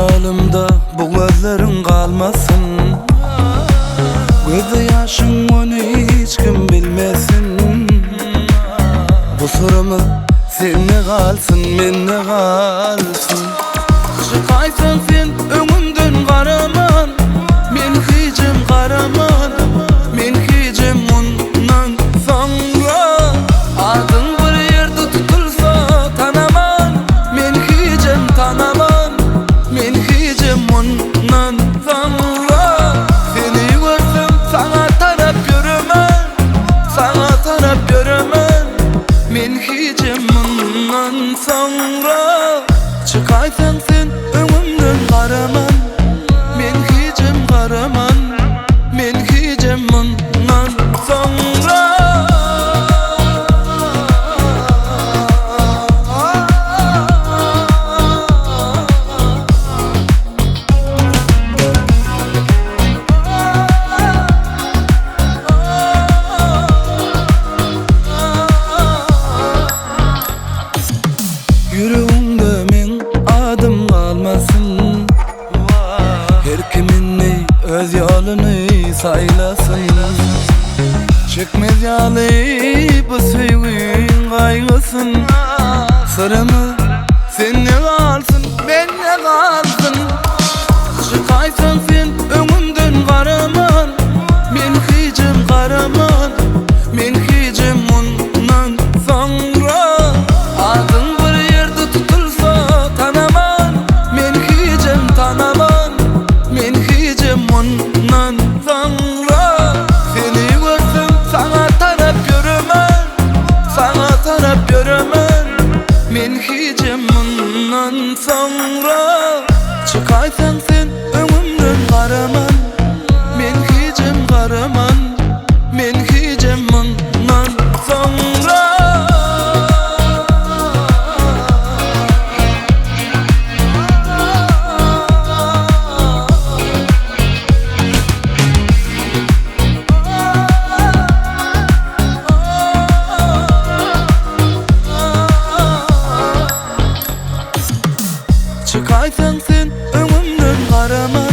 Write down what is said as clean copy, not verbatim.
Hayalımda bu gözlerin kalmasın. Gözü yaşın onu hiç kim bilmesin. Bu sorumu sen ne kalsın, men ne kalsın. Çıkaysın sen önümden karaman, men hicim karaman, men hicim ondan sonra. Adın bir yerde tutulsa tanamam, men hicim tanamam, men hicim ondan sonra. Seni görsem sana taraf yürümem, sana taraf yürümem, men hicim ondan sonra. Çıkaysın sen önümden karaman, men hicim karaman, men hicim ondan sonra. Yüreğimde men adım kalmasın. Her kiminni öz yolunu saylasın. Çekmez yalı bu sevgin kaygısın. Sırımı sen ne kalsın, ben ne kalsın. Çıkaysın sen önümden karaman, men hicim karaman, men hicim ondan sonra. Adın bir yerde tutulsa tanamam, men hicim tanamam, men hicim ondan sonra. Seni görsem sana taraf yürümem, sana taraf yürümem, men hicim ondan sonra. Çıkaysın sen önümden karaman, men hicim karaman, men hicim ondan sonra. Çıkaysın sen önümden karaman,